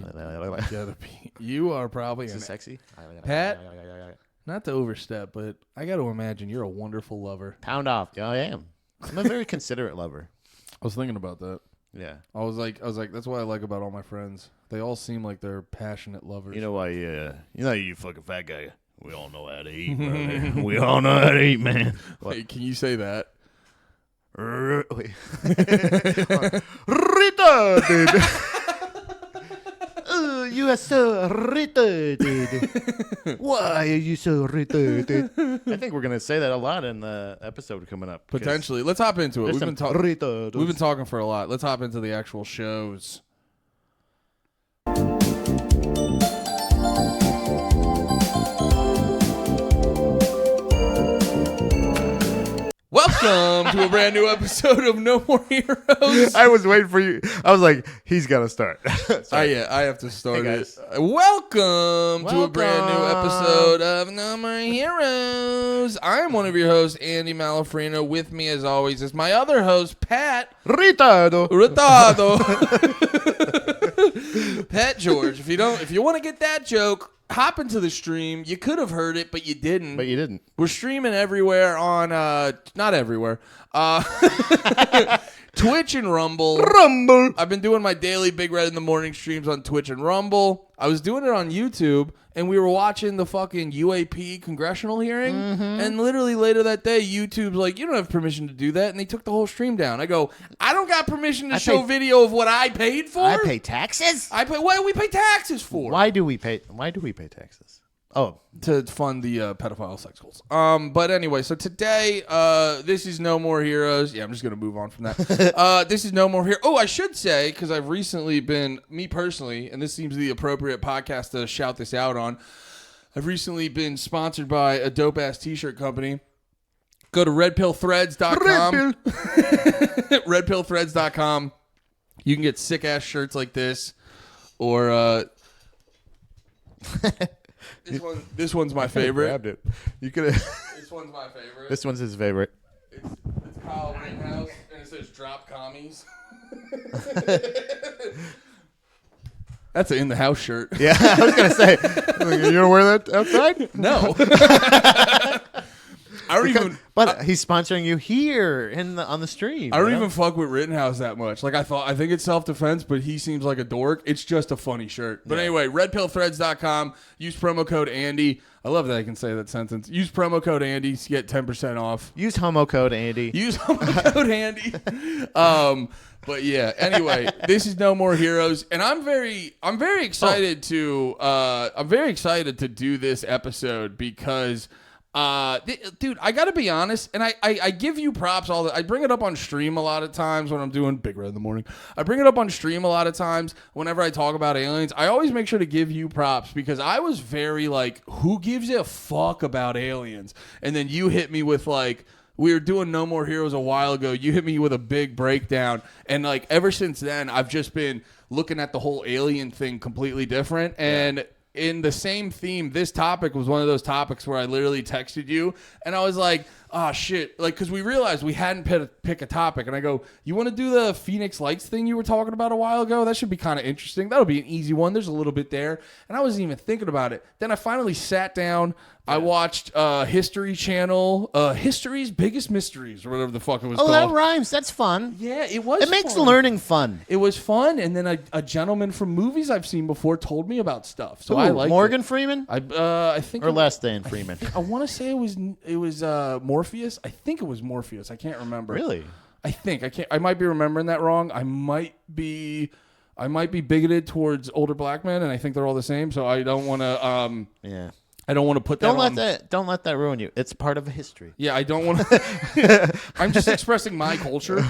Gotta be. You are probably Is it sexy? Pat. Not to overstep, but I got to imagine you're a wonderful lover. Pound off. Yeah, I am. I'm a very considerate lover. I was thinking about that. Yeah. I was like, that's what I like about all my friends. They all seem like they're passionate lovers. You know why? You fucking fat guy. We all know how to eat, brother. We all know how to eat, man. Wait, can you say that? Wait. Retarded. You are so retarded. Why are you so retarded? I think we're gonna say that a lot in the episode coming up. Potentially. Let's hop into it. We've been Retarded. talking for a lot. Let's hop into the actual shows. Welcome to a brand new episode of No More Heroes. I was waiting for you. I was like, he's got to start. Yeah, I have to start Hey, it. guys. Welcome to a brand new Welcome. episode of No More Heroes. I am one of your hosts, Andy Malafrino. With me, as always, is my other host, Pat Retardo. Retardo. Pat George. If you want to get that joke, hop into the stream. You could have heard it, but you didn't. But you didn't. We're streaming everywhere on, not everywhere, Twitch and Rumble. Rumble. I've been doing my daily Big Red in the Morning streams on Twitch and Rumble. I was doing it on YouTube, and we were watching the fucking UAP congressional hearing, and literally later that day, YouTube's like, you don't have permission to do that, and they took the whole stream down. I go, I don't got permission to show video of what I paid for? I pay taxes. What do we pay taxes for? Why do we pay taxes? Oh, To fund the pedophile sex schools. But anyway, so today, this is No More Heroes. Yeah, I'm just going to move on from that. This is No More Heroes. Oh, I should say, because I've recently been, me personally, and this seems the appropriate podcast to shout this out on, I've recently been sponsored by a dope-ass t-shirt company. Go to redpillthreads.com. Redpillthreads.com. You can get sick-ass shirts like this, or... This one's my favorite. grabbed it. You could. This one's my favorite. This one's his favorite. It's Kyle Rittenhouse, and it says "Drop Commies." That's an in the house shirt. Yeah, I was gonna say. You don't wear that outside? No. I don't even. But he's sponsoring you here on the stream. I don't even fuck with Rittenhouse that much. Like I think it's self-defense, but he seems like a dork. It's just a funny shirt. But anyway, redpillthreads.com. Use promo code Andy. I love that I can say that sentence. Use promo code Andy to get 10% off. Use homo code Andy. Use promo code Andy. But yeah, anyway, this is No More Heroes, and I'm very excited to do this episode because dude, I gotta be honest, and I give you props I bring it up on stream a lot of times when I'm doing Big Red in the Morning. I bring it up on stream a lot of times whenever I talk about aliens. I always make sure to give you props because I was very like, who gives a fuck about aliens? And then you hit me with like, we were doing No More Heroes a while ago. You hit me with a big breakdown. And like ever since then, I've just been looking at the whole alien thing completely different. And in the same theme, this topic was one of those topics where I literally texted you and I was like, oh shit. Like, cause we realized we hadn't pick a topic. And I go, you want to do the Phoenix Lights thing you were talking about a while ago? That should be kind of interesting. That'll be an easy one. There's a little bit there. And I wasn't even thinking about it. Then I finally sat down. I watched History Channel, History's Biggest Mysteries, or whatever the fuck it was called. Oh, that rhymes. That's fun. Yeah, it was. It makes fun. learning fun. It was fun, and then a gentleman from movies I've seen before told me about stuff, so I Ooh, like Morgan Freeman I think or less than Freeman. I want to say it was Morpheus. I think it was Morpheus. I can't remember. Really? I might be remembering that wrong. I might be bigoted towards older black men, and I think they're all the same. So I don't want to. Yeah. I don't want to put that. Don't let that ruin you. It's part of history. Yeah, I don't want to. I'm just expressing my culture.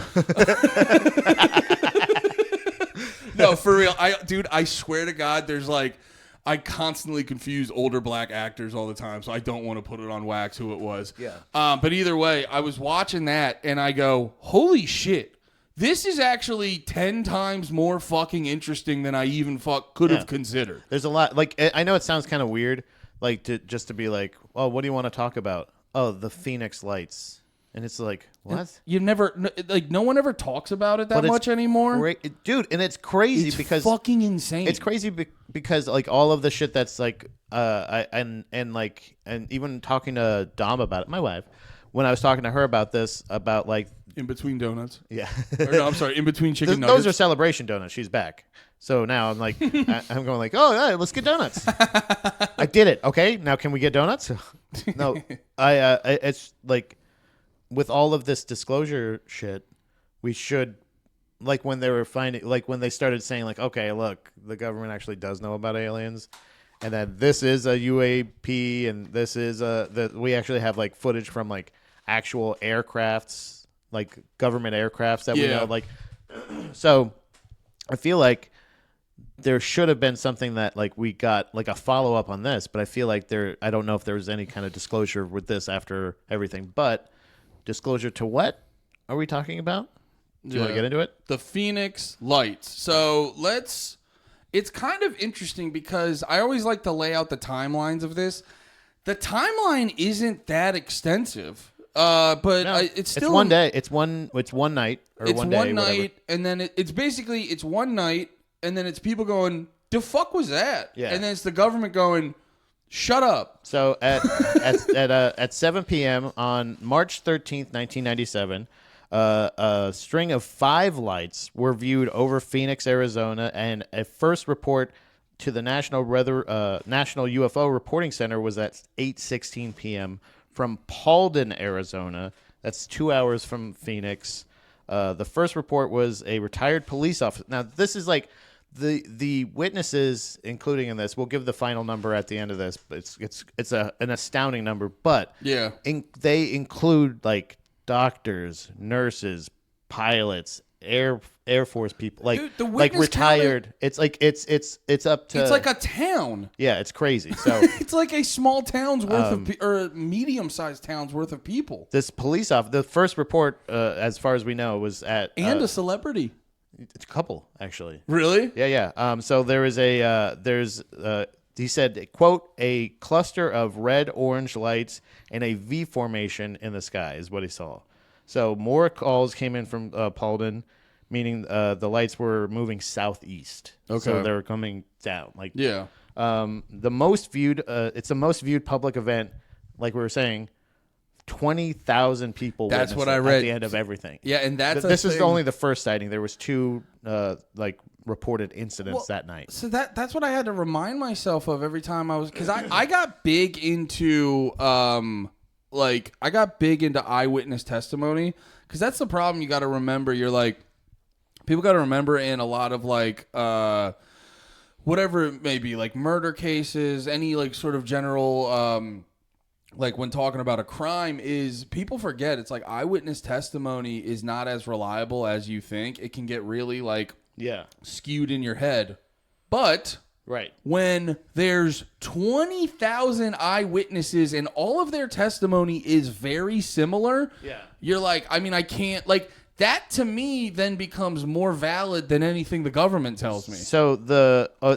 No, for real. I swear to God, there's like, I constantly confuse older black actors all the time, so I don't want to put it on wax who it was. Yeah. But either way, I was watching that and I go, holy shit. This is actually 10 times more fucking interesting than I even could have considered. There's a lot. Like, I know it sounds kind of weird, like to be like, oh, what do you want to talk about? Oh, the Phoenix Lights. And it's like, what? You've never like no one ever talks about it that much anymore. Dude, and it's crazy It's because fucking insane. it's crazy because like all of the shit that's like and even talking to Dom about it, my wife, when I was talking to her about this, about like in between donuts. Yeah. Or no, I'm sorry, in between chicken nuggets. Those are celebration donuts. She's back. So now I'm like, I'm going like, oh, yeah, let's get donuts. I did it. Okay, now can we get donuts? No, it's like with all of this disclosure shit, we should, like when they were finding, like when they started saying like, okay, look, the government actually does know about aliens, and that this is a UAP, and this is that we actually have like footage from like actual aircrafts, like government aircrafts that we know, like, so I feel like there should have been something that like we got like a follow up on this, but I feel like I don't know if there was any kind of disclosure with this after everything, but disclosure to what are we talking about? Do you want to get into it? The Phoenix Lights. So it's kind of interesting because I always like to lay out the timelines of this. The timeline isn't that extensive, but no, it's still one day. It's one night or it's one day. One night, whatever. and then it's basically it's one night, and then it's people going, "The fuck was that?" Yeah. And then it's the government going, "Shut up." So at 7 p.m. on March 13th, 1997, a string of 5 lights were viewed over Phoenix, Arizona, and a first report to the National UFO Reporting Center was at 8:16 p.m. from Paulden, Arizona. That's 2 hours from Phoenix. The first report was a retired police officer. Now, this is like the witnesses, including in this, we'll give the final number at the end of this, but it's an astounding number. But yeah, they include like doctors, nurses, pilots, Air Force people, like dude, the like retired. Counter, it's like it's up to. It's like a town. Yeah, it's crazy. So it's like a small town's worth of or a medium-sized town's worth of people. This police officer, the first report, as far as we know, was at a celebrity. It's a couple, actually. Really? Yeah. So there is he said, quote, a cluster of red, orange lights and a V formation in the sky is what he saw. So more calls came in from Paulden, meaning the lights were moving southeast. Okay. So they were coming down. Like, yeah. The most viewed, it's the most viewed public event, like we were saying, 20,000 people. That's what I read at the end of everything. Yeah, and this is only the first sighting. There was 2 like reported incidents that night. So that's what I had to remind myself of every time I was, because I got big into eyewitness testimony, because that's the problem. You got to remember. You're like, people got to remember in a lot of like whatever it may be, like murder cases, any like sort of general like when talking about a crime, is people forget it's like eyewitness testimony is not as reliable as you think. It can get really like skewed in your head. But right when there's 20,000 eyewitnesses and all of their testimony is very similar, you're like, I mean, I can't, like, that to me then becomes more valid than anything the government tells me. So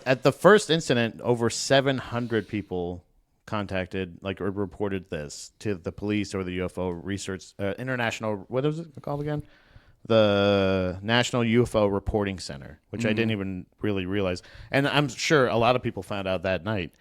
at the first incident, over 700 people contacted, like, or reported this to the police or the UFO research international, what is it called again? The National UFO Reporting Center, which I didn't even really realize, and I'm sure a lot of people found out that night.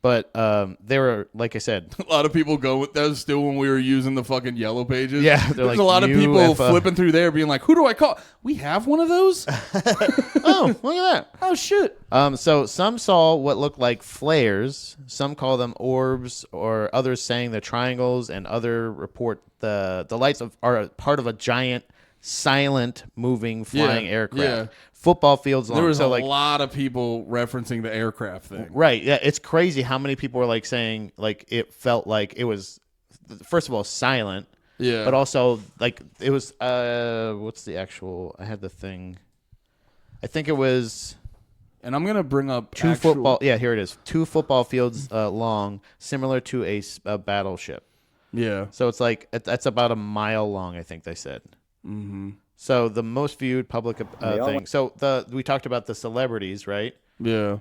But there were, like I said, a lot of people go with that. Was still when we were using the fucking yellow pages. Yeah, there's like, a lot of people flipping through there, being like, "Who do I call? We have one of those." Oh, look at that! Oh shit! So some saw what looked like flares. Some call them orbs, or others saying the triangles, and other report the lights are a part of a giant, silent, moving, flying aircraft. Yeah. Football fields long. There was a lot of people referencing the aircraft thing. Right. Yeah. It's crazy how many people were like saying like it felt like it was, first of all, silent. Yeah. But also like it was, what's the actual, I had the thing. I think it was. And I'm going to bring up football. Yeah, here it is. 2 football fields long, similar to a battleship. Yeah. So it's like, that's about a mile long, I think they said. Mm-hmm. So the most viewed public thing. So we talked about the celebrities, right? Yeah.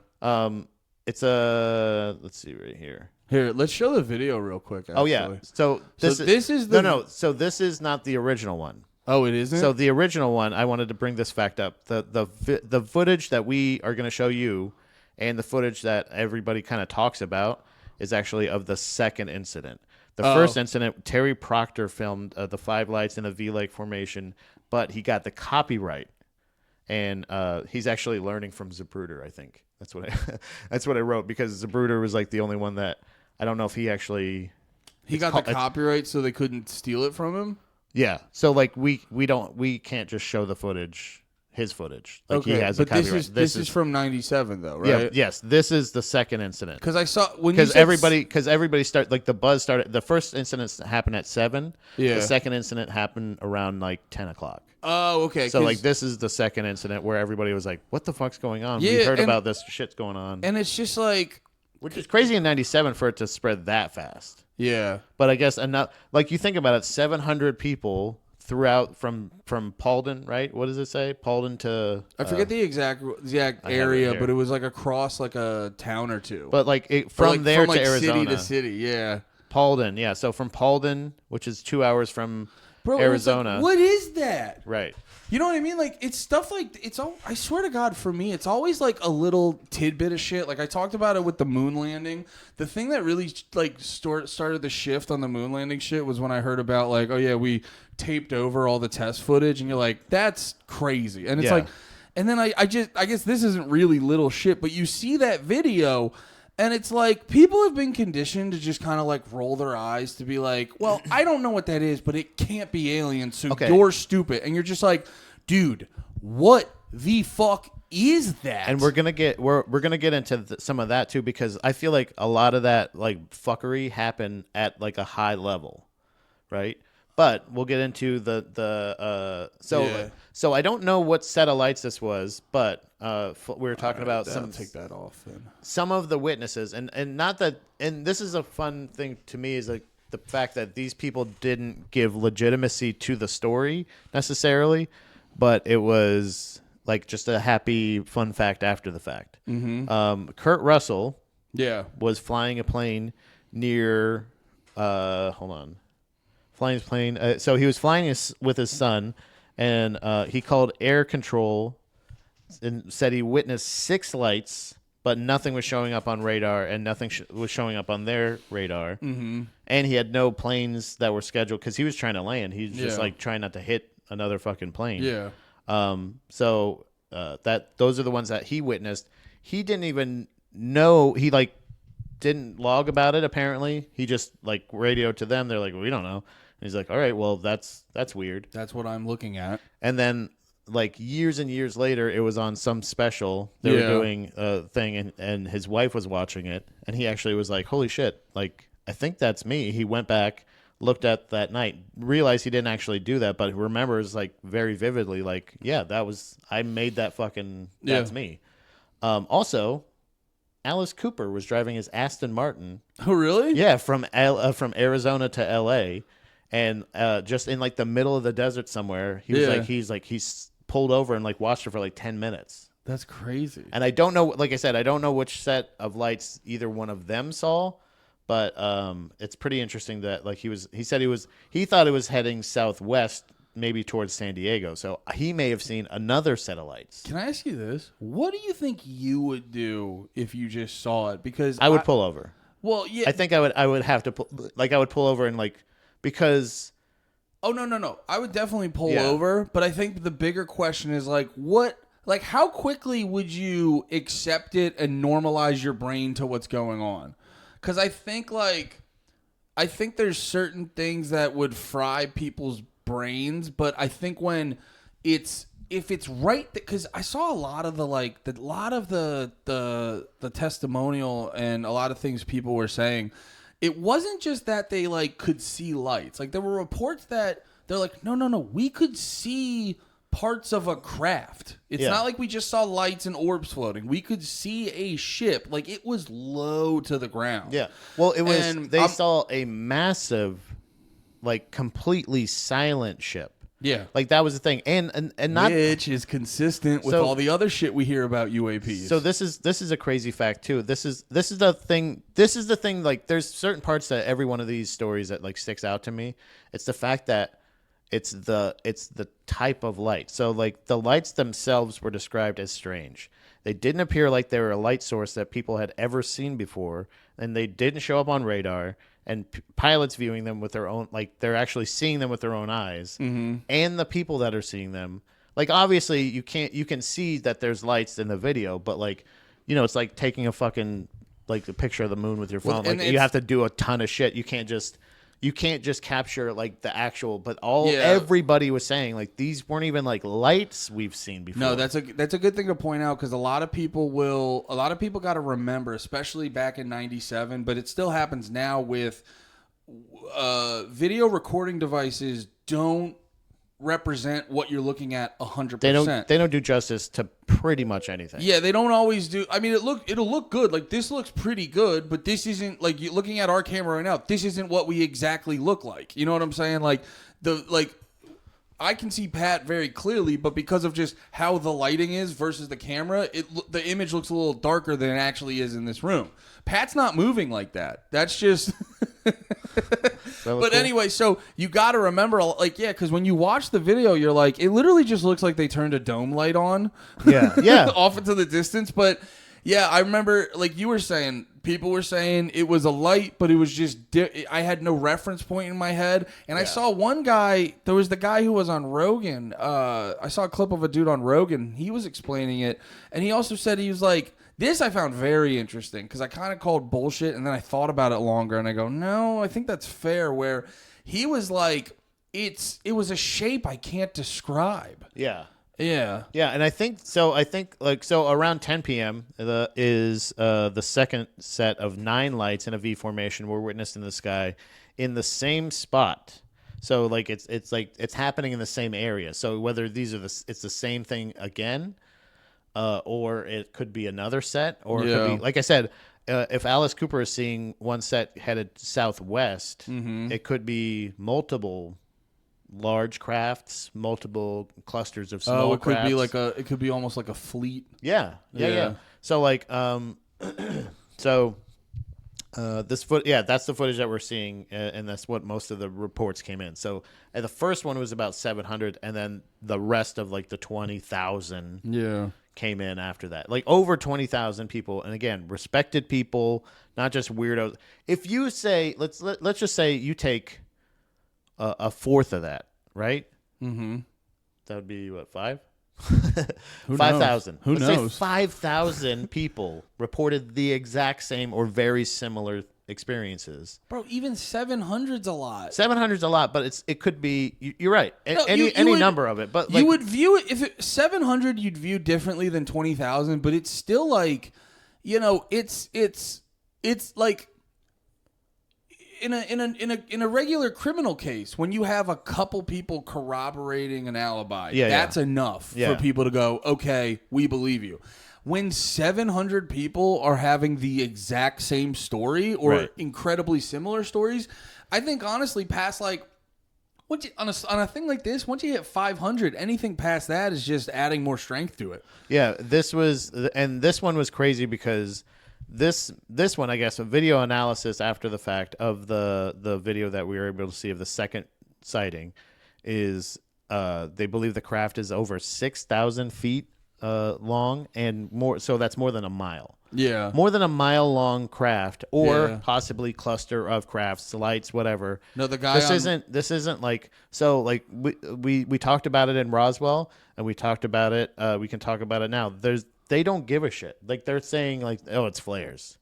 It's a let's see right here. Here, let's show the video real quick. Actually. Oh yeah. So this is the no. So this is not the original one. Oh, it isn't. So the original one, I wanted to bring this fact up. The footage that we are going to show you, and the footage that everybody kind of talks about, is actually of the second incident. The first incident, Terry Proctor filmed the 5 lights in a V-Lake formation, but he got the copyright, and he's actually learning from Zapruder. I think that's what I wrote, because Zapruder was like the only one that I don't know if he actually got the copyright, so they couldn't steal it from him. Yeah. So like we can't just show the footage. His footage, like he has a copyright. This is from '97 though, right? Yeah, yes, this is the second incident. Because I saw when because everybody started, like the buzz started. The first incident happened at 7. Yeah. The second incident happened around like 10 o'clock. Oh, okay. So like this is the second incident where everybody was like, "What the fuck's going on? Yeah, we heard about this shit's going on." And it's just like, which is crazy in '97 for it to spread that fast. Yeah. But I guess enough. Like you think about it, 700 people throughout from Paulden, right? What does it say? Paulden to I forget the exact area, but it was like across like a town or two. But like from there to Arizona, city to city, yeah. Paulden, yeah. So from Paulden, which is 2 hours from Arizona. Like, what is that? Right. You know what I mean? Like it's stuff like it's all. I swear to God, for me, it's always like a little tidbit of shit. Like I talked about it with the moon landing. The thing that really like started the shift on the moon landing shit was when I heard about like, oh yeah, we taped over all the test footage, and you're like, that's crazy. And it's like, and then I guess this isn't really little shit, but you see that video. And it's like people have been conditioned to just kind of like roll their eyes to be like, well, I don't know what that is, but it can't be aliens, so you're stupid. And you're just like, dude, what the fuck is that? And we're gonna get into some of that too, because I feel like a lot of that like fuckery happened at like a high level, right? But we'll get into so I don't know what set of lights this was, but we were talking about take that off then. Some of the witnesses, and not that, and this is a fun thing to me, is like the fact that these people didn't give legitimacy to the story necessarily, but it was like just a happy fun fact after the fact. Mm-hmm. Kurt Russell, was flying a plane near. Flying his plane. So he was flying with his son, and he called air control and said he witnessed 6 lights, but nothing was showing up on radar, and nothing was showing up on their radar. Mm-hmm. And he had no planes that were scheduled because he was trying to land. He was just like trying not to hit another fucking plane. Yeah. So those are the ones that he witnessed. He didn't even know. He like didn't log about it. Apparently, he just like radioed to them. They're like, we don't know. And he's like, all right, well, that's weird. That's what I'm looking at. And then like years and years later, it was on some special. They were doing a thing, and his wife was watching it, and he actually was like, holy shit, like, I think that's me. He went back, looked at that night, realized he didn't actually do that, but remembers like very vividly, like, yeah, I made that fucking, that's me. Also, Alice Cooper was driving his Aston Martin. Oh, really? Yeah, from Arizona to L.A., and just in like the middle of the desert somewhere, he's pulled over and like watched her for like 10 minutes. That's crazy. And I don't know, like I said, I don't know which set of lights either one of them saw, but it's pretty interesting that like he thought it was heading southwest, maybe towards San Diego. So he may have seen another set of lights. Can I ask you this? What do you think you would do if you just saw it? Because I would pull over. Well, yeah. I think I would have to I would pull over and like, because oh no, I would definitely pull over, but I think the bigger question is like how quickly would you accept it and normalize your brain to what's going on? Because I think there's certain things that would fry people's brains, but I think if it's right, because I saw a lot of the testimonial and a lot of things people were saying. It wasn't just that they like could see lights. Like there were reports that they're like, no, we could see parts of a craft. It's not like we just saw lights and orbs floating. We could see a ship. Like it was low to the ground. Yeah. Well, it was. They saw a massive, like completely silent ship. Yeah. Like that was the thing, and not which is consistent with So- all the other shit we hear about UAPs. So this is a crazy fact too. This is the thing. This is the thing. Like, there's certain parts that every one of these stories that like sticks out to me. It's the fact that it's the type of light. So like the lights themselves were described as strange. They didn't appear like they were a light source that people had ever seen before, and they didn't show up on radar. And pilots viewing them with their own, like they're actually seeing them with their own eyes, and the people that are seeing them. Like, obviously you can see that there's lights in the video, but like, you know, it's like taking a fucking like a picture of the moon with your phone. and Like, you have to do a ton of shit. You can't just capture like the actual. But everybody was saying like these weren't even like lights we've seen before. No, that's a good thing to point out, because a lot of people got to remember, especially back in '97, but it still happens now with video recording devices don't represent what you're looking at 100%. They don't do justice to pretty much anything. Yeah, they don't always do. I mean, it'll look good. Like, this looks pretty good, but this isn't, like, you looking at our camera right now, this isn't what we exactly look like. You know what I'm saying? Like, I can see Pat very clearly, but because of just how the lighting is versus the camera, the image looks a little darker than it actually is in this room. Pat's not moving like that. That's just... But cool. anyway, so you got to remember, like, yeah, because when you watch the video, you're like, it literally just looks like they turned a dome light on. Yeah. Off into the distance. But yeah, I remember, like you were saying, people were saying it was a light, but it was just, I had no reference point in my head. And I saw one guy, there was the guy who was on Rogan. I saw a clip of a dude on Rogan. He was explaining it. And he also said, he was like, this I found very interesting, because I kind of called bullshit, and then I thought about it longer, and I go, no, I think that's fair, where he was like, it was a shape I can't describe. Yeah. Yeah. Yeah, and I think around 10 p.m. The second set of 9 lights in a V formation were witnessed in the sky in the same spot. So like it's happening in the same area. So whether it's the same thing again, or it could be another set, or it could be, like I said, if Alice Cooper is seeing one set headed southwest, it could be multiple large crafts, multiple clusters of small could crafts. be like it could be almost like a fleet. Yeah. So like that's the footage that we're seeing, and that's what most of the reports came in. So the first one was about 700, and then the rest of like the 20,000 came in after that. Like over 20,000 people, and again, respected people, not just weirdos. If you say, let's just say you take a fourth of that, right? Mm-hmm. That would be what, 5? 5,000. Who Let's knows? say 5,000 people reported the exact same or very similar experiences. Bro, even 700's a lot. 700's a lot, but it could be. You're right. No, any would- number of it, but you would view it, if 700 you'd view differently than 20,000, but it's still like, you know, it's like in a regular criminal case, when you have a couple people corroborating an alibi, that's enough for people to go, okay, we believe you. When 700 people are having the exact same story or incredibly similar stories, I think honestly, past like, on a thing like this, once you hit 500, anything past that is just adding more strength to it. Yeah, this one was crazy because this one, I guess, a video analysis after the fact of the video that we were able to see of the second sighting is they believe the craft is over 6,000 feet long and more. So that's more than a mile. Yeah. More than a mile long craft, or possibly cluster of crafts, lights, whatever. No, the guy. This isn't like, so like we talked about it in Roswell, and we talked about it. We can talk about it now. They don't give a shit. Like, they're saying like, oh, it's flares.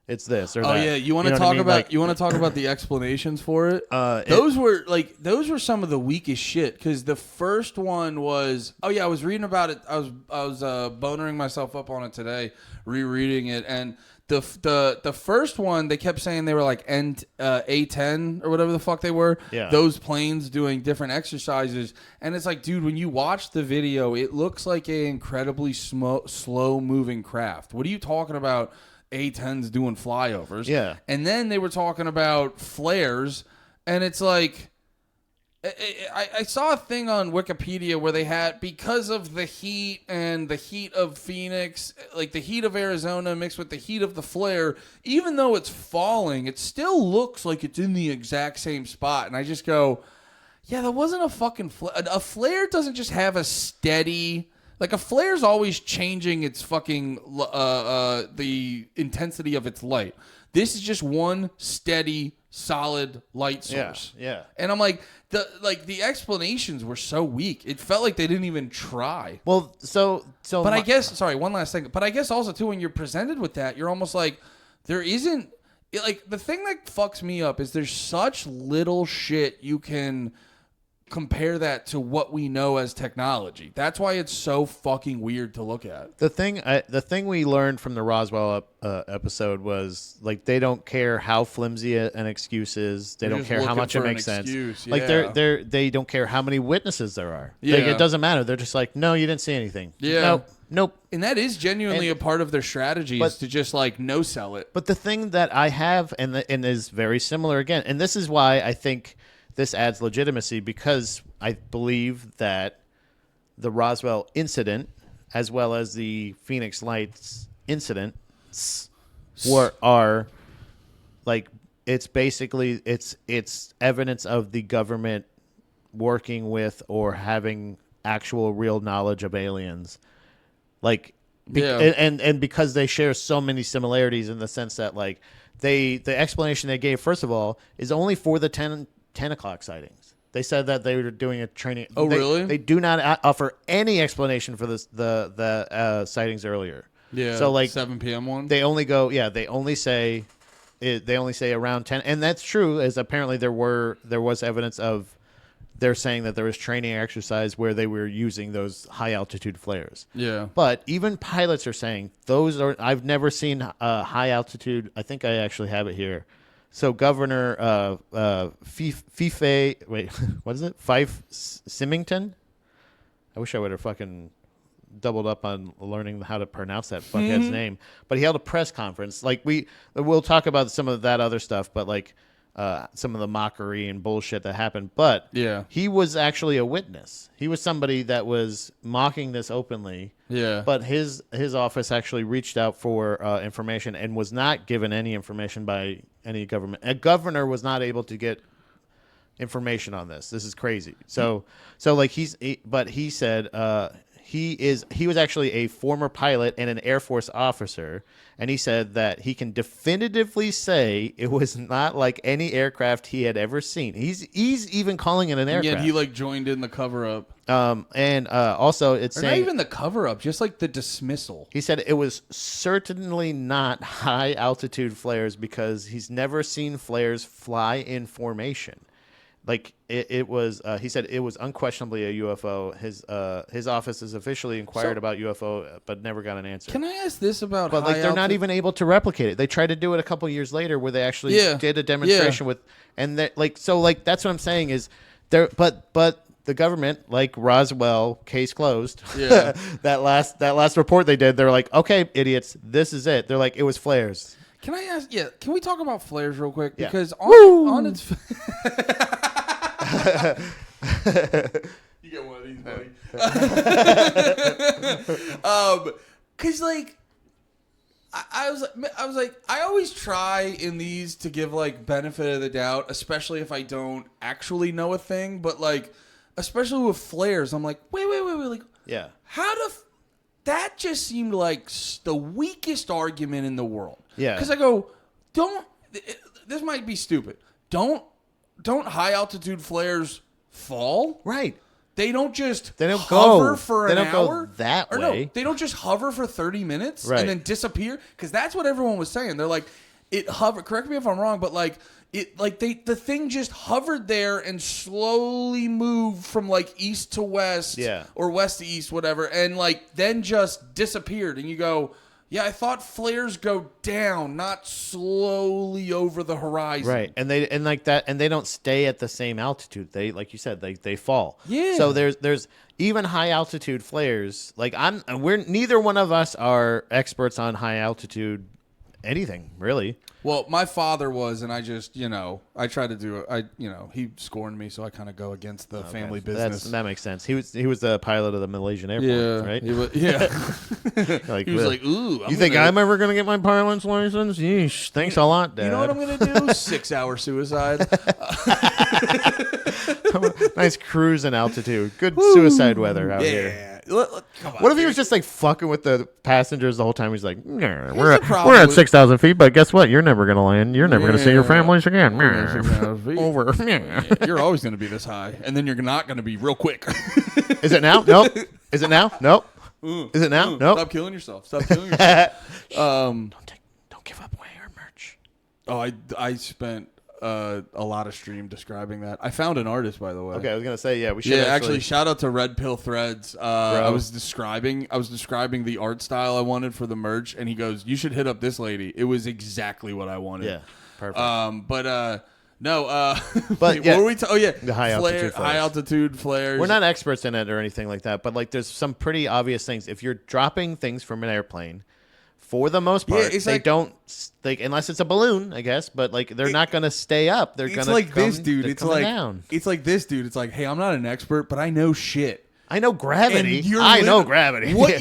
It's this or that. Oh yeah, you want to know talk what I mean? about Like, you want to talk about the explanations for it? Those were some of the weakest shit, because the first one was, oh yeah, I was reading about it. I was bonering myself up on it today, rereading it, and the first one, they kept saying they were like A-10 or whatever the fuck they were. Yeah. Those planes doing different exercises, and it's like, dude, when you watch the video, it looks like an incredibly slow moving craft. What are you talking about? A-10s doing flyovers. Yeah. And then they were talking about flares, and it's like, I saw a thing on Wikipedia where they had, because of the heat and the heat of Phoenix, like the heat of Arizona mixed with the heat of the flare, even though it's falling, it still looks like it's in the exact same spot. And I just go, yeah, that wasn't a fucking flare. A flare doesn't just have a steady, like a flare's always changing its fucking, the intensity of its light. This is just one steady, solid light source. Yeah. And I'm like, the explanations were so weak. It felt like they didn't even try. Well, so. But I guess, sorry, one last thing. But I guess also too, when you're presented with that, you're almost like, there isn't, like, the thing that fucks me up is there's such little shit you can compare that to what we know as technology. That's why it's so fucking weird to look at. The thing we learned from the Roswell episode was, like, they don't care how flimsy an excuse is. They don't care how much it makes sense. Like they don't care how many witnesses there are. Yeah. Like, it doesn't matter. They're just like, no, you didn't see anything. Yeah. Nope. And that is genuinely a part of their strategy, is to just like no sell it. But the thing that I have and is very similar again, and this is why I think this adds legitimacy, because I believe that the Roswell incident, as well as the Phoenix Lights incidents, are like, it's basically it's evidence of the government working with or having actual real knowledge of aliens, like, and because they share so many similarities in the sense that, like, the explanation they gave, first of all, is only for the 10 o'clock sightings. They said that they were doing a training. Oh, really? They do not offer any explanation for the sightings earlier. Yeah. So, like, 7 p.m. one. They only go. Yeah. They only say around 10, and that's true. As apparently there was evidence of. They're saying that there was training exercise where they were using those high altitude flares. Yeah. But even pilots are saying those are. I've never seen high altitude. I think I actually have it here. So Governor Fife, wait, what is it? Fife Symington? I wish I would have fucking doubled up on learning how to pronounce that fuckhead's name. But he held a press conference. Like, we'll talk about some of that other stuff, but like some of the mockery and bullshit that happened. But yeah, he was actually a witness. He was somebody that was mocking this openly. Yeah. But his office actually reached out for information and was not given any information by any government. A governor was not able to get information on this. This is crazy. So like he said he was actually a former pilot and an Air Force officer, and he said that he can definitively say it was not like any aircraft he had ever seen. He's even calling it an aircraft. Yeah, he like joined in the cover up. And also it's or saying not even the cover up, just like the dismissal. He said it was certainly not high altitude flares because he's never seen flares fly in formation. Like it was, he said it was unquestionably a UFO. His office has officially inquired about UFO, but never got an answer. Can I ask this about? But like they're not even able to replicate it. They tried to do it a couple years later, where they actually did a demonstration with, and that that's what I'm saying is there. But the government, like Roswell, case closed. Yeah. that last report they did, they're like, okay, idiots, this is it. They're like, it was flares. Can I ask? Yeah, can we talk about flares real quick? Yeah. Because on its. You get one of these, buddy. Cause like, I was like, I always try in these to give like benefit of the doubt, especially if I don't actually know a thing. But like, especially with flares, I'm like, wait, like, Yeah. how that just seemed like the weakest argument in the world. Yeah. Because I go, this might be stupid. Don't high altitude flares fall? Right. They don't just hover hover for an Go hour? that or way. No, they don't just hover for 30 minutes Right. and then disappear? Because that's what everyone was saying. They're like, it hovered. Correct me if I'm wrong, but like the thing just hovered there and slowly moved from like east to west, or west to east, whatever, and like then just disappeared. And you go, yeah, I thought flares go down, not slowly over the horizon. Right, and they don't stay at the same altitude. They, like you said, they fall. Yeah. So there's even high altitude flares. Like neither one of us are experts on high altitude anything really. Well, my father was, and I just, I try to do it. He scorned me, so I kind of go against the family business. That makes sense. He was the pilot of the Malaysian airport, right? He was, yeah. Like, He was like, ooh. you think I'm ever going to get my pilot's license? Yeesh, thanks a lot, Dad. You know what I'm going to do? 6-hour suicide. Nice cruise and altitude. Good suicide weather out here. Yeah. Come on, What if he was just like fucking with the passengers the whole time? He's like, "Nah, the problem we're at with- 6,000 feet, but guess what? You're never going to land. You're never going to see your families again. Over. You're always going to be this high, and then you're not going to be real quick. Is it now? Nope. Is it now? Nope. Is it now? Nope. Stop killing yourself. Stop killing yourself. Don't give up away our merch. Oh, I spent a lot of stream describing that. I found an artist, by the way. Okay, I was going to say, we should Yeah, actually, shout out to Red Pill Threads. I Bro. was describing the art style I wanted for the merch, and he goes, "You should hit up this lady." It was exactly what I wanted. Yeah, perfect. No. But, yeah, what were we? the high altitude flares. High altitude flares. We're not experts in it or anything like that, but like there's some pretty obvious things. If you're dropping things from an airplane, for the most part, it's they like- don't unless it's a balloon, I guess. But like they're not going to stay up. They're going It's to like this, dude. They're It's coming like down. It's like this, dude. It's like, hey, I'm not an expert, but I know shit. I know gravity. And you're I know lit- gravity. What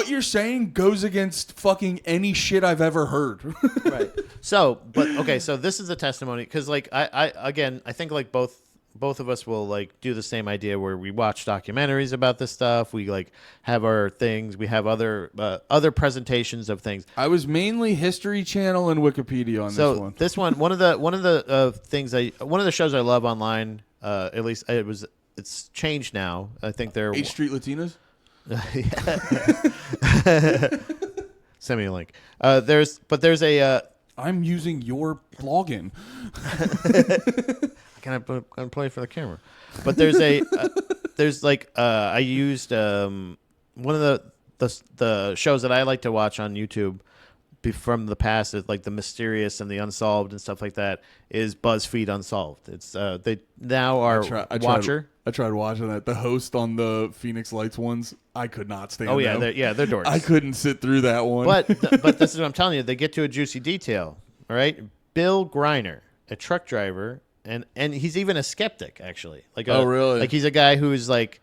you're saying goes against fucking any shit I've ever heard. Right. So, but okay. So this is a testimony because, like, I think like both of us will like do the same idea where we watch documentaries about this stuff. We like have our things. We have other presentations of things. I was mainly History Channel and Wikipedia on this one. one of the things one of the shows I love online. At least it's changed now. I think they're 8th Street Latinas. Send me a link. There's a. I'm using your login. Can I play for the camera? But there's I used one of the shows that I like to watch on YouTube from the past is like the mysterious and the unsolved and stuff like that is BuzzFeed Unsolved. It's they now are Watcher. I tried watching that. The host on the Phoenix Lights ones, I could not stand. Oh yeah, them. they're dorks. I couldn't sit through that one. But this is what I'm telling you. They get to a juicy detail. All right, Bill Griner, a truck driver. And he's even a skeptic, actually. Oh, really? Like he's a guy who's like,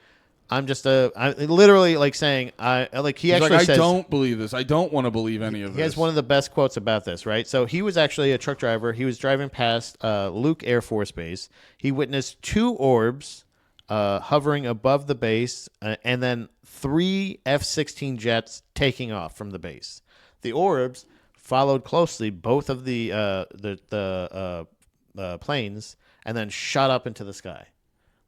I'm literally like saying, he He's actually like, I says, don't believe this. I don't want to believe any of this. He has one of the best quotes about this, right? So he was actually a truck driver. He was driving past Luke Air Force Base. He witnessed 2 orbs hovering above the base, and then 3 F-16 jets taking off from the base. The orbs followed closely both of the planes and then shot up into the sky.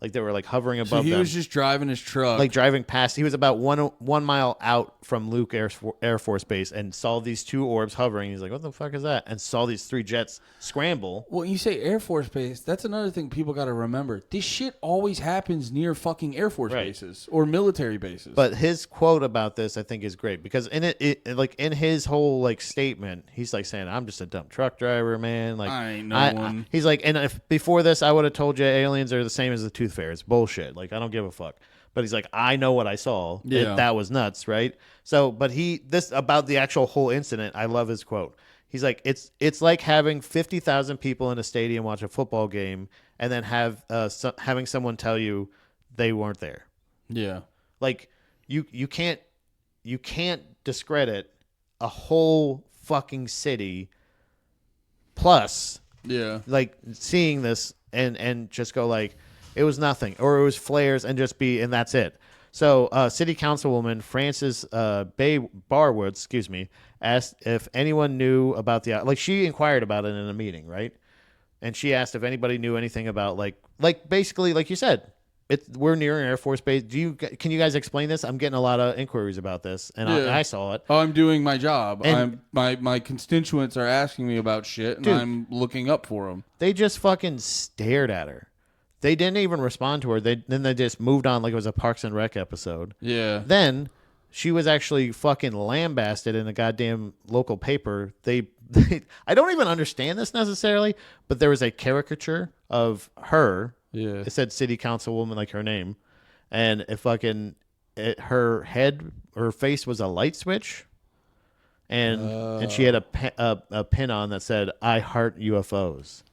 Like they were like hovering above them. So he was just driving his truck. Like driving past. He was about one mile out from Luke Air Force Base and saw these 2 orbs hovering. He's like, what the fuck is that? And saw these 3 jets scramble. Well, you say Air Force Base. That's another thing people got to remember. This shit always happens near fucking Air Force bases or military bases. But his quote about this, I think, is great because in it like in his whole like statement, he's like saying, "I'm just a dumb truck driver, man." Like I ain't no one. He's like, and if before this, I would have told you aliens are the same as the Tooth Fairy. It's bullshit. Like I don't give a fuck. But he's like, I know what I saw. Yeah. That was nuts, right? So, but this about the actual whole incident. I love his quote. He's like, it's like having 50,000 people in a stadium watch a football game and then having someone tell you they weren't there. Yeah. Like you can't discredit a whole fucking city plus like seeing this and just go like it was nothing or it was flares and that's it. So city councilwoman Frances Bay Barwood, asked if anyone knew about she inquired about it in a meeting, right? And she asked if anybody knew anything about like basically like you said, we're near an Air Force base. Can you guys explain this? I'm getting a lot of inquiries about this, and I saw it. Oh, I'm doing my job. And my constituents are asking me about shit, and I'm looking up for them. They just fucking stared at her. They didn't even respond to her. Then they just moved on like it was a Parks and Rec episode. Yeah. Then she was actually fucking lambasted in a goddamn local paper. They I don't even understand this necessarily, but there was a caricature of her. Yeah. It said city councilwoman, like her name, and her face was a light switch, and she had a pin on that said "I heart UFOs."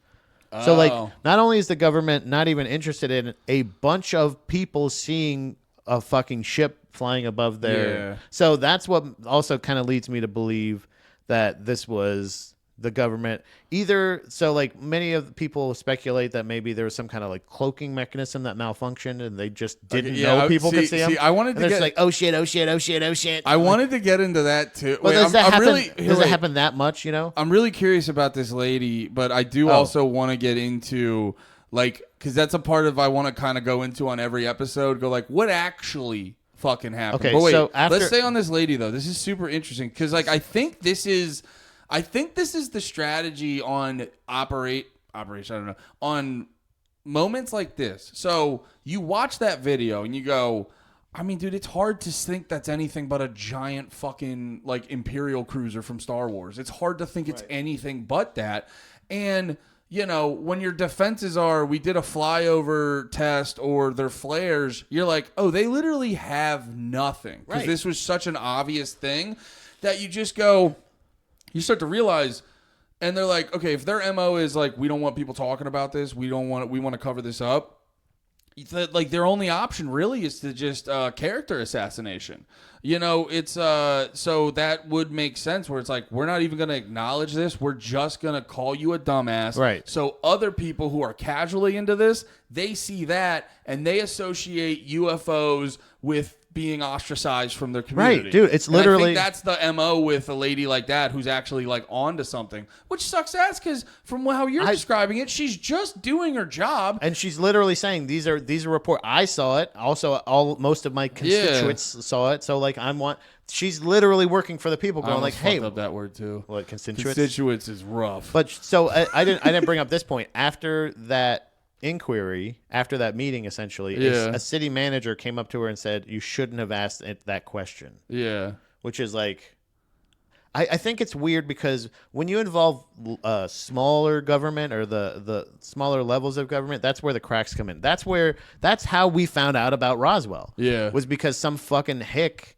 So like, not only is the government not even interested in a bunch of people seeing a fucking ship flying above there, Yeah. so that's what also kind of leads me to believe that this was the government either. So like many of the people speculate that maybe there was some kind of like cloaking mechanism that malfunctioned and they just didn't know people could see them. I wanted And to they're get just like, oh shit, oh shit, oh shit, oh shit. I wanted to get into that too. Well, Wait, does that happen? Really, Does it happen that much? You know? I'm really curious about this lady, but I do also want to get into like, because that's a part of I want to kind of go into on every episode. Go like, what actually fucking happened? Okay, but wait, so after- let's stay on this lady though. This is super interesting because like I think this is the strategy on operation. I don't know, on moments like this. So you watch that video and you go, I mean, dude, it's hard to think that's anything but a giant fucking like Imperial cruiser from Star Wars. It's hard to think it's anything but that. And you know, when your defenses are, we did a flyover test or they're flares, you're like, oh, they literally have nothing. Because this was such an obvious thing that you just go, you start to realize, and they're like, okay, if their MO is like, we don't want people talking about this, we want to cover this up, like their only option really is to just character assassination. You know, it's so that would make sense where it's like, we're not even going to acknowledge this. We're just going to call you a dumbass. Right. So other people who are casually into this, they see that and they associate UFOs with being ostracized from their community. Right, dude, it's And I literally- think that's the MO with a lady like that who's actually like onto something, which sucks ass because from how you're describing it, she's just doing her job. And she's literally saying these are report. I saw it. Also, most of my constituents saw it. So like, she's literally working for the people, going like, hey, fucked up that word too. what constituents? Constituents is rough. But so I didn't bring up this point after that inquiry, after that meeting. Essentially, a city manager came up to her and said, "You shouldn't have asked it that question." Yeah. Which is like, I think it's weird because when you involve smaller government or the smaller levels of government, that's where the cracks come in. That's how we found out about Roswell. Yeah. Was because some fucking hick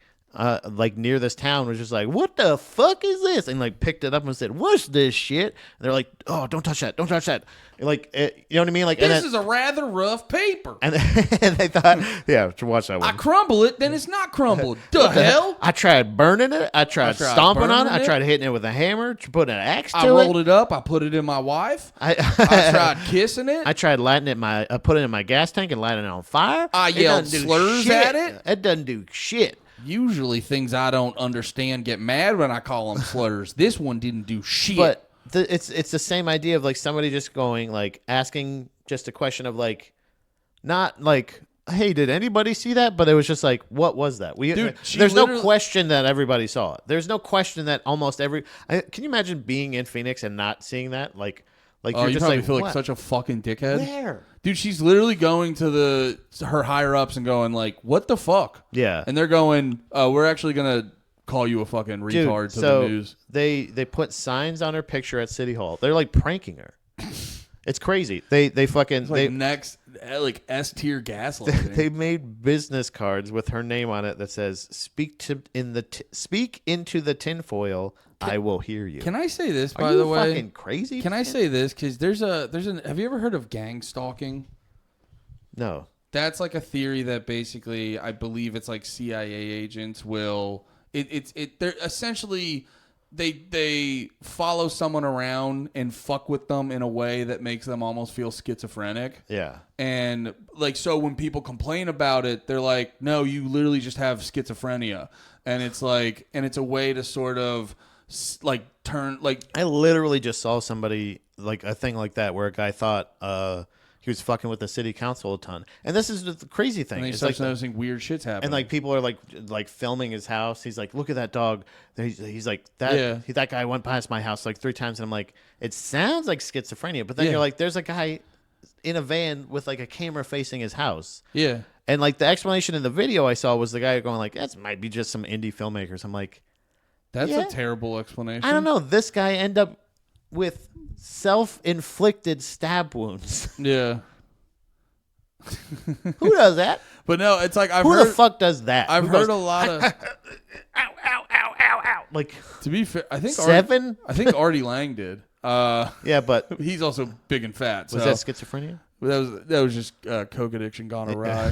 like near this town was just like, what the fuck is this? And like picked it up and said, what's this shit? And they're like, oh, don't touch that. Don't touch that. Like, you know what I mean? Like, This is a rather rough paper. and they thought, yeah, to watch that one. I crumble it, then it's not crumbled. The hell? I tried burning it. I tried stomping on it. burning I it. tried hitting it with a hammer, putting an axe to I it. rolled it up. I put it in my wife. I tried kissing it. I tried lighting it. I put it in my gas tank and lighting it on fire. I yelled doesn't do slurs shit. at it. It doesn't do shit. Usually things I don't understand get mad when I call them slurs. This one didn't do shit. But it's the same idea of like somebody just going like asking just a question of like, not like, hey, did anybody see that? But it was just like, what was that? Dude, there's no question that everybody saw it. There's no question that almost can you imagine being in Phoenix and not seeing that? Like you're you just probably like, feel what? like such a fucking dickhead. Where? Dude, she's literally going to her higher ups and going like, "What the fuck?" Yeah. And they're going, "We're actually gonna call you a fucking retard to the news." They put signs on her picture at City Hall. They're like pranking her. It's crazy. They fucking Like next, like S tier gaslighting. they made business cards with her name on it that says "Speak into the tinfoil. I will hear you." Can I say this, Are by you the way? fucking crazy? Can I say this? Because there's an. Have you ever heard of gang stalking? No. That's like a theory that basically, I believe it's like CIA agents will. They're essentially. They follow someone around and fuck with them in a way that makes them almost feel schizophrenic. Yeah. And like, so when people complain about it, they're like, no, you literally just have schizophrenia. And it's like, and it's a way to sort of like turn, like, I literally just saw somebody like a thing like that where a guy thought he was fucking with the city council a ton. And this is the crazy thing. and he It's starts like, noticing weird shit's happening. and like people are like filming his house. He's like, look at that dog. He's like that. Yeah. That guy went past my house like 3 times, and I'm like, it sounds like schizophrenia. But then Yeah. you're like, there's a guy in a van with like a camera facing his house. yeah. And like the explanation in the video I saw was the guy going like, that might be just some indie filmmakers. I'm like, That's Yeah. a terrible explanation. I don't know. This guy end up with self-inflicted stab wounds. Yeah. Who does that? But no, it's like Who the fuck does that? I've Who heard goes, a lot of. ow, ow, ow, ow, ow. like To be fair, I think 7. I think Artie Lang did. Yeah, but He's also big and fat. So was that schizophrenia? that was just coke addiction gone awry.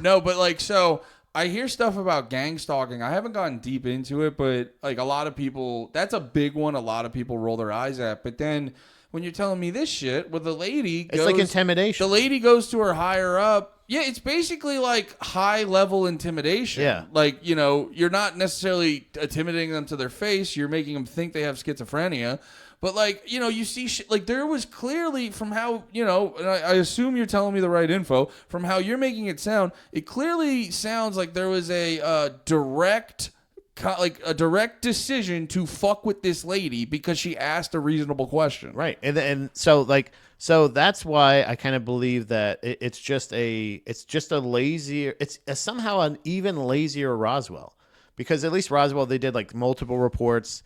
No, but like so. I hear stuff about gang stalking. I haven't gotten deep into it, but like a lot of people, that's a big one. A lot of people roll their eyes at. But then when you're telling me this shit, with the lady, It's like intimidation. The lady goes to her higher up. Yeah, it's basically like high level intimidation. Yeah. Like, you know, you're not necessarily intimidating them to their face. You're making them think they have schizophrenia. But, like, you know, you see shit. Like, there was clearly, from how, you know, and I assume you're telling me the right info, from how you're making it sound, it clearly sounds like there was a direct decision to fuck with this lady because she asked a reasonable question. Right. And so that's why I kind of believe that it's just a lazier, it's somehow an even lazier Roswell, because at least Roswell, they did like multiple reports,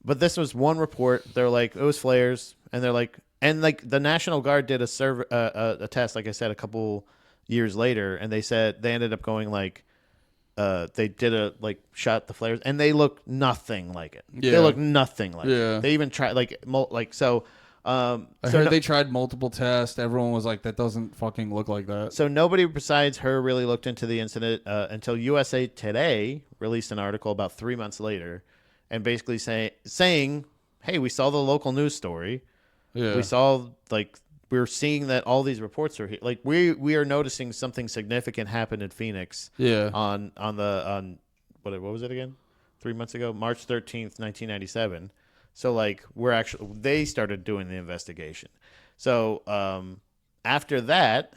but this was one report. They're like, it was flares, and they're like, and like the National Guard did a test, like I said, a couple years later, and they said they ended up going like, they did shot the flares, and they look nothing like it. Yeah. They look nothing like Yeah. it. They even tried so. I heard they tried multiple tests. Everyone was like, that doesn't fucking look like that. So nobody besides her really looked into the incident until USA Today released an article about 3 months later, and basically saying, hey, we saw the local news story. Yeah. We saw we're seeing that all these reports are here. Like we are noticing something significant happened in Phoenix. Yeah. On what was it again? 3 months ago, March 13th, 1997. So like they started doing the investigation. So after that,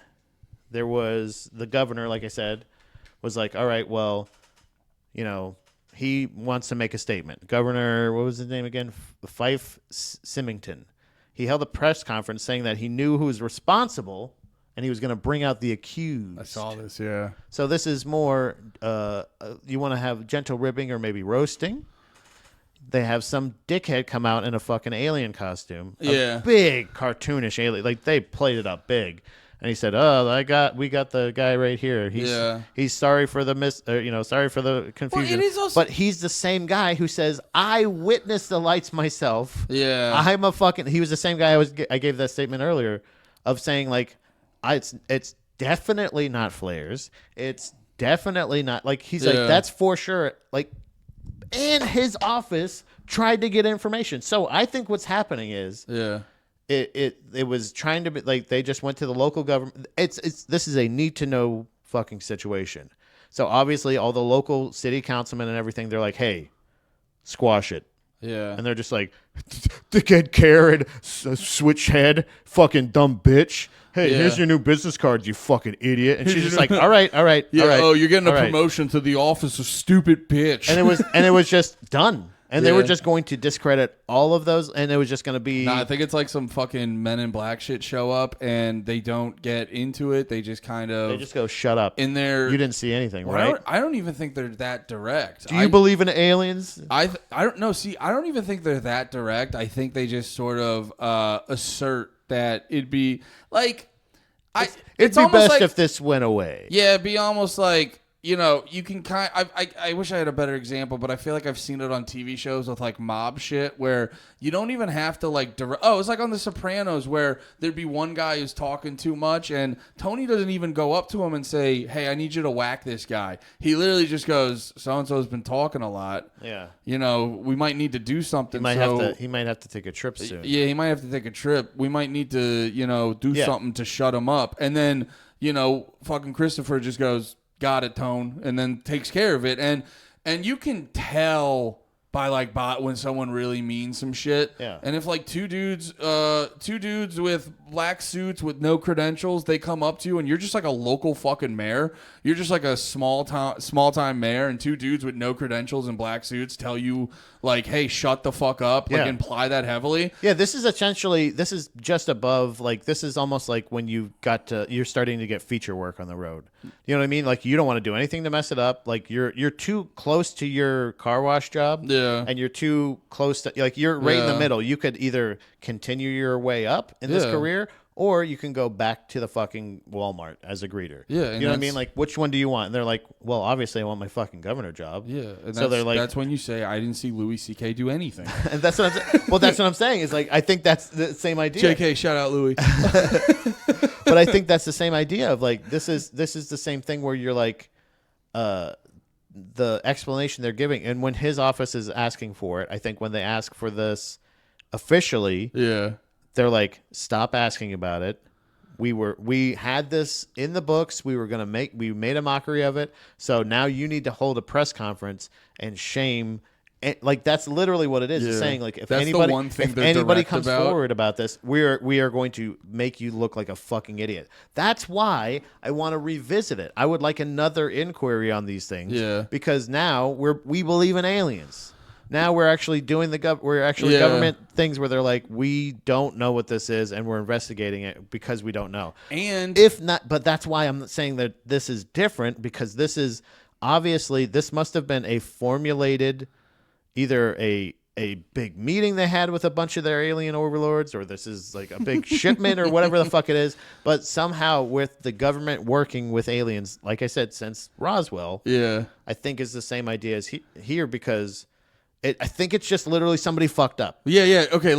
there was the governor, like I said, was like, all right, well, you know, he wants to make a statement. Governor, what was his name again? Fife Symington. He held a press conference saying that he knew who was responsible and he was going to bring out the accused. I saw this, yeah. So this is more, you want to have gentle ribbing or maybe roasting. They have some dickhead come out in a fucking alien costume. Yeah. A big cartoonish alien. Like they played it up big. And he said, we got the guy right here. He's sorry for the sorry for the confusion. Well, it is also, but he's the same guy who says, I witnessed the lights myself. Yeah. He was the same guy I gave that statement earlier of saying like, it's definitely not flares. It's definitely not like, he's like, that's for sure. Like, and his office tried to get information. So I think what's happening is, It was trying to be like they just went to the local government. This is a need to know fucking situation. So obviously all the local city councilmen and everything, they're like, hey, squash it. Yeah. And they're just like, dickhead Karen, switch head, fucking dumb bitch. Hey, here's your new business cards, you fucking idiot. And she's just like, all right. Yeah. All right, oh, you're getting a all right. promotion to the office of stupid bitch. And it was just done. And they were just going to discredit all of those, and it was just going to be... No, I think it's like some fucking Men in Black shit show up, and they don't get into it. They just kind of... They just go, shut up. In their... You didn't see anything, well, right? I don't even think they're that direct. Do you believe in aliens? I don't know. See, I don't even think they're that direct. I think they just sort of assert that it'd be like... It'd be best like, if this went away. Yeah, it'd be almost like... You know, you can kind of, I wish I had a better example, but I feel like I've seen it on TV shows with like mob shit where you don't even have to like, it's like on The Sopranos where there'd be one guy who's talking too much and Tony doesn't even go up to him and say, hey, I need you to whack this guy. He literally just goes, so-and-so's been talking a lot. Yeah. You know, we might need to do something. He might have to take a trip soon. Yeah, he might have to take a trip. We might need to, do something to shut him up. And then, fucking Christopher just goes, got it, Tone, and then takes care of it. And you can tell by when someone really means some shit. Yeah. And if like two dudes with black suits with no credentials, they come up to you and you're just like a local fucking mayor. You're just like a small time mayor, and two dudes with no credentials and black suits tell you like, hey, shut the fuck up. Like imply that heavily. Yeah, this is just above, like, this is almost like when you're starting to get feature work on the road. You know what I mean? Like, you don't want to do anything to mess it up. Like, you're too close to your car wash job. Yeah. And you're too close to, like, you're right in the middle. You could either continue your way up in this career, or you can go back to the fucking Walmart as a greeter. Yeah, you and know what I mean? Like, which one do you want? And they're like, well, obviously I want my fucking governor job. Yeah, and so they're like, that's when you say I didn't see Louis C.K. do anything. and that's what I'm saying. Well, that's what I'm saying. Is like I think that's the same idea. J.K. Shout out Louis. But I think that's the same idea of like this is the same thing where you're like, the explanation they're giving, and when his office is asking for it, I think when they ask for this officially, Yeah. they're like, stop asking about it. We had this in the books. We made a mockery of it. So now you need to hold a press conference and shame. And like that's literally what it is. Yeah. It's saying like if That's the anybody one thing if they're anybody direct comes about. forward about this, we are going to make you look like a fucking idiot. That's why I want to revisit it. I would like another inquiry on these things. Yeah. Because now we believe in aliens. Now we're actually doing government things where they're like, we don't know what this is, and we're investigating it because we don't know. And If not, but that's why I'm saying that this is different, because this is obviously this must have been a formulated, either a big meeting they had with a bunch of their alien overlords, or this is like a big shipment or whatever the fuck it is. But somehow with the government working with aliens, like I said, since Roswell, yeah. I think is the same idea as here, because I think it's just literally somebody fucked up. Yeah. Okay,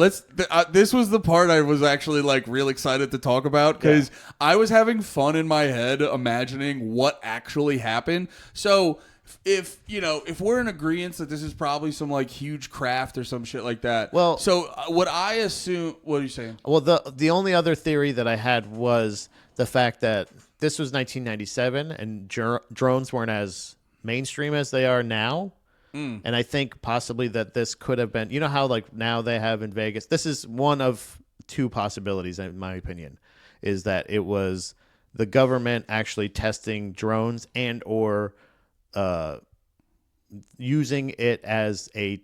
this was the part I was actually like real excited to talk about, because I was having fun in my head imagining what actually happened. So if we're in agreement that this is probably some like huge craft or some shit like that. Well, so what I assume, what are you saying? Well, the only other theory that I had was the fact that this was 1997 and drones weren't as mainstream as they are now. And I think possibly that this could have been, you know how like now they have in Vegas, this is one of two possibilities in my opinion, is that it was the government actually testing drones and or using it as an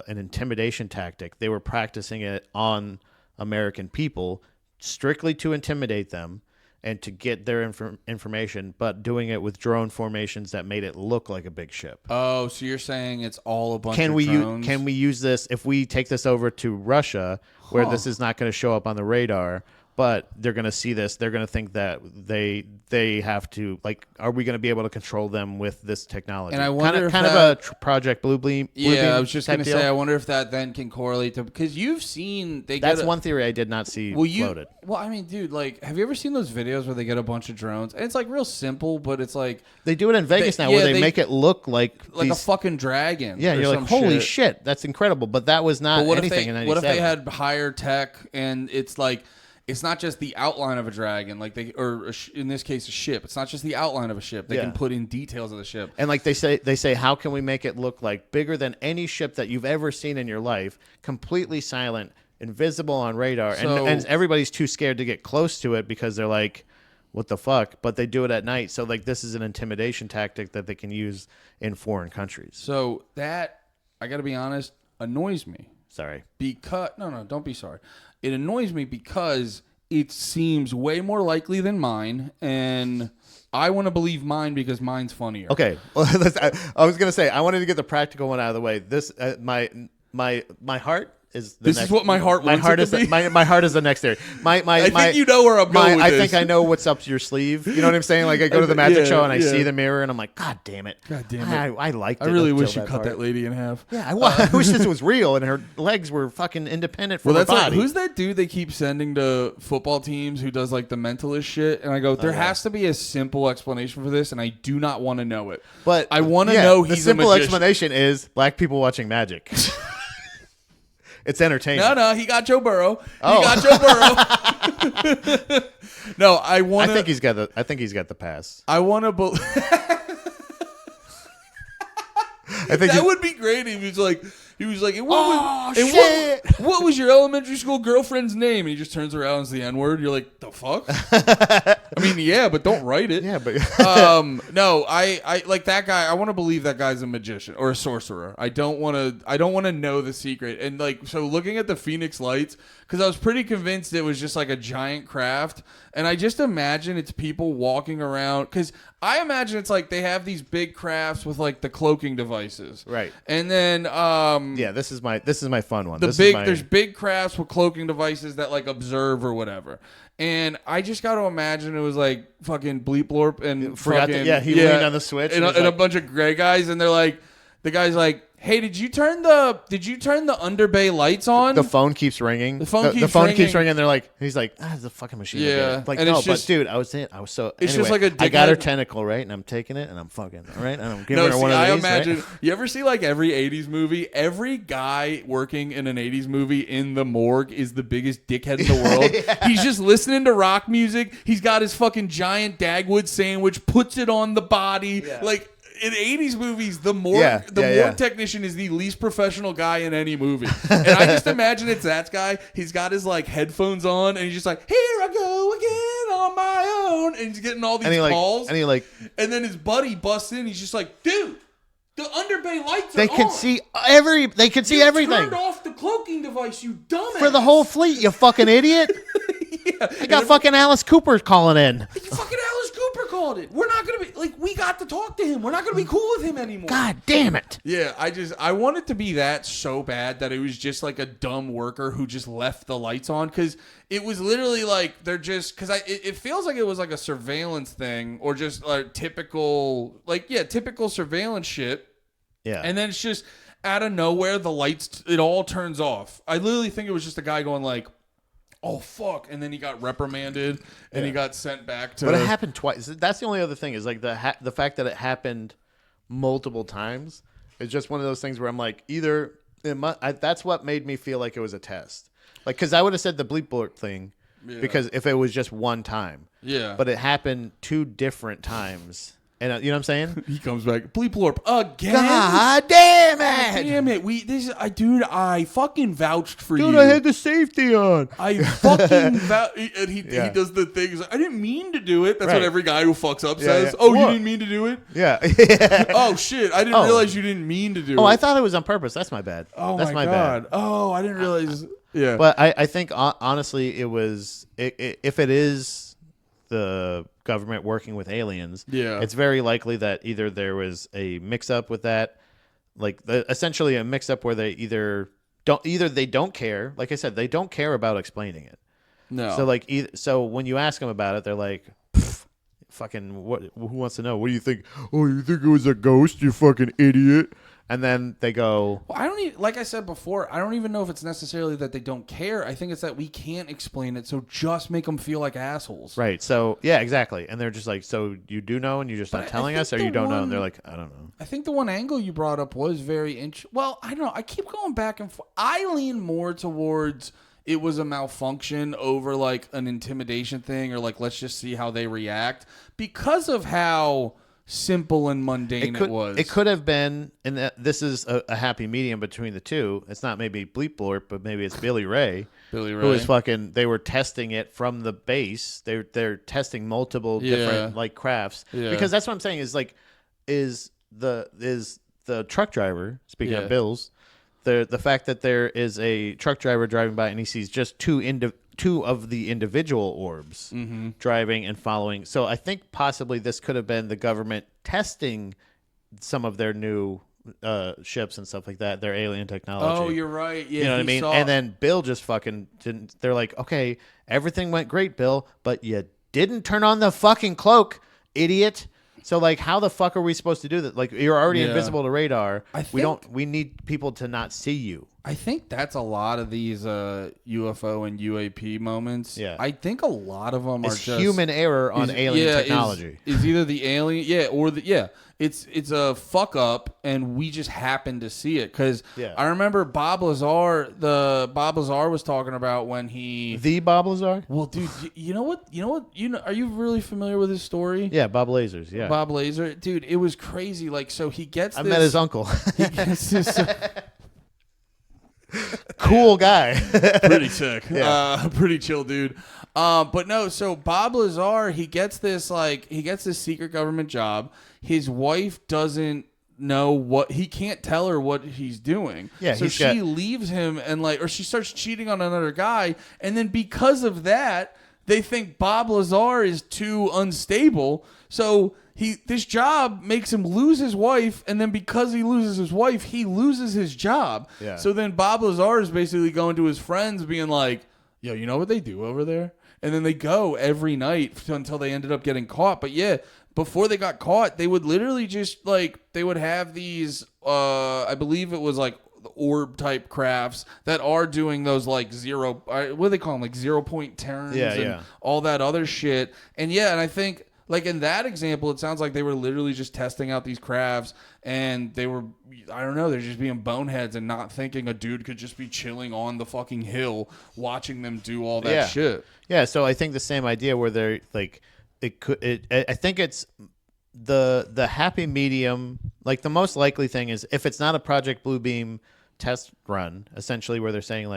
intimidation tactic. They were practicing it on American people strictly to intimidate them and to get their information, but doing it with drone formations that made it look like a big ship. Oh, so you're saying it's all a bunch of drones? Can we use this if we take this over to Russia, where this is not going to show up on the radar, but they're going to see this, they're going to think that they have to, like, are we going to be able to control them with this technology? And I wonder kind of a Project Blue Beam. Yeah, I was just going to deal. say, I wonder if that then can correlate to, because you've seen That's one theory I did not see floated. Well, I mean, dude, like, have you ever seen those videos where they get a bunch of drones? And it's like real simple, but it's like they do it in Vegas now, where they make it look like a fucking dragon. Yeah, you're like, holy shit, that's incredible. But that was not anything in 97. What if they had higher tech and it's like, it's not just the outline of a dragon, like in this case, a ship. It's not just the outline of a ship. They can put in details of the ship. And like they say, how can we make it look like bigger than any ship that you've ever seen in your life, completely silent, invisible on radar, and everybody's too scared to get close to it because they're like, what the fuck? But they do it at night. So like this is an intimidation tactic that they can use in foreign countries. So that, I got to be honest, annoys me. Sorry. Because no, don't be sorry. It annoys me because it seems way more likely than mine, and I want to believe mine because mine's funnier. Okay, well, I was gonna say I wanted to get the practical one out of the way. This my heart is. This is what my heart wants it to be? My heart is the next theory. I think you know where I'm going with I this. think I know what's up your sleeve. You know what I'm saying? Like I go to the magic show and I see the mirror and I'm like, God damn it! God damn it! I liked it. I really wish you cut that lady in half. Yeah, I wish this was real and her legs were fucking independent from her body. Like, who's that dude they keep sending to football teams who does like the mentalist shit? And I go, there has to be a simple explanation for this, and I do not want to know it. But I want to know he's the simple a magician. explanation is black people watching magic. It's entertaining. No, he got Joe Burrow. He got Joe Burrow. No, I want. I think he's got the pass. I want to. I think that would be great if he was like, shit. What was your elementary school girlfriend's name? And he just turns around and says the N-word. You're like, the fuck? I mean, yeah, but don't write it. Yeah, but no, I like that guy. I want to believe that guy's a magician or a sorcerer. I don't want to know the secret. And like, so looking at the Phoenix Lights, because I was pretty convinced it was just like a giant craft, and I just imagine it's people walking around, because I imagine it's like they have these big crafts with like the cloaking devices, right? And then yeah, this is my fun one. There's there's big crafts with cloaking devices that like observe or whatever. And I just got to imagine it was like fucking Bleep Blorp and he leaned on the switch and a bunch of gray guys, and they're like, the guy's like, hey, did you turn the underbay lights on? The phone keeps ringing. The phone keeps ringing. They're like, he's like, it's a fucking machine. Yeah. Like, and no, it's just, but dude, I was so. It's anyway, just like a I got her dickhead- tentacle, right? And I'm taking it and I'm fucking, all right? And I'm giving her one of I these. imagine, right? you ever see like every 80s movie? Every guy working in an 80s movie in the morgue is the biggest dickhead in the world. He's just listening to rock music. He's got his fucking giant Dagwood sandwich, puts it on the body. Yeah. Like, in 80s movies, the morgue technician is the least professional guy in any movie. And I just imagine it's that guy. He's got his like headphones on and he's just like, here I go again on my own. And he's getting all these calls. And then his buddy busts in. He's just like, dude, the underbay lights are they can on. see They can see everything. Turned off the cloaking device, you dumbass. For the whole fleet, you fucking idiot. Yeah. I got fucking Alice Cooper calling in. You fucking Alice Cooper called it. We're not going to be, like, we got to talk to him. We're not going to be cool with him anymore. God damn it. Yeah, I want it to be that so bad that it was just like a dumb worker who just left the lights on, because it was literally like they're just, because it feels like it was like a surveillance thing or just like typical surveillance shit. Yeah. And then it's just out of nowhere, the lights, it all turns off. I literally think it was just a guy going like, oh, fuck. And then he got reprimanded and he got sent back to... But it happened twice. That's the only other thing is like the fact that it happened multiple times is just one of those things where I'm like, either... that's what made me feel like it was a test. Like, because I would have said the Bleep Blorp thing because if it was just one time. Yeah. But it happened 2 different times. And you know what I'm saying? He comes back. Bleep Blorp again. God damn it! Damn it! I fucking vouched for you. Dude, I had the safety on. I fucking and he does the things. I didn't mean to do it. That's what every guy who fucks up says. Yeah. Oh, you didn't mean to do it? Yeah. Oh shit! I didn't realize you didn't mean to do it. Oh, I thought it was on purpose. That's my bad. Oh that's my god. Bad. Oh, I didn't realize. Yeah. But I think honestly, it was if it is the government working with aliens, it's very likely that either there was a mix-up with that, like essentially a mix-up where they either they don't care. Like I said, they don't care about explaining it. No. So like so when you ask them about it, they're like, "Fucking what? Who wants to know? What do you think? Oh, you think it was a ghost? You fucking idiot!" And then they go... Well, I don't even, like I said before, I don't even know if it's necessarily that they don't care. I think it's that we can't explain it, so just make them feel like assholes. Right. So, yeah, exactly. And they're just like, so you do know and you're just not telling us, or you don't know? And they're like, I don't know. I think the one angle you brought up was very well, I don't know. I keep going back and forth. I lean more towards it was a malfunction over like an intimidation thing or like let's just see how they react because of how... simple and mundane it was. It could have been, and this is a happy medium between the two. It's not maybe Bleep Blorp, but maybe it's Billy Ray. Billy Ray. Who is fucking, they were testing it from the base. They're testing multiple different like crafts. Yeah. Because that's what I'm saying is like, is the truck driver, speaking of Bills, the fact that there is a truck driver driving by and he sees just two of the individual orbs driving and following. So I think possibly this could have been the government testing some of their new ships and stuff like that, their alien technology. Oh, you're right. Yeah, you know what I mean? And then Bill just fucking didn't. They're like, okay, everything went great, Bill, but you didn't turn on the fucking cloak, idiot. So like, how the fuck are we supposed to do that? Like, you're already invisible to radar. We need people to not see you. I think that's a lot of these UFO and UAP moments. Yeah. I think a lot of them are just human error on alien technology. Is either the alien, or it's a fuck up, and we just happen to see it. Because I remember Bob Lazar was talking about when the Bob Lazar. Well, dude, you know what? Are you really familiar with his story? Yeah, Bob Lasers. Yeah, Bob Laser, dude. It was crazy. Like, so he gets. I met his uncle. He gets this. Cool guy. Pretty sick. Pretty chill dude. But no, so Bob Lazar, he gets this secret government job. His wife doesn't know he can't tell her what he's doing. Yeah, so she leaves him or she starts cheating on another guy, and then because of that, they think Bob Lazar is too unstable. So this job makes him lose his wife, and then because he loses his wife, he loses his job. Yeah. So then Bob Lazar is basically going to his friends being like, yo, you know what they do over there? And then they go every night until they ended up getting caught. But yeah, before they got caught, they would literally just they would have these, I believe it was like orb type crafts that are doing those zero, what do they call them? 0 point turns and all that other shit. And and I think in that example, it sounds like they were literally just testing out these crafts, and they were, I don't know, they're just being boneheads and not thinking a dude could just be chilling on the fucking hill watching them do all that shit. Yeah. So I think the same idea where they're I think it's the happy medium. The most likely thing is if it's not a Project Bluebeam test run, essentially, where they're saying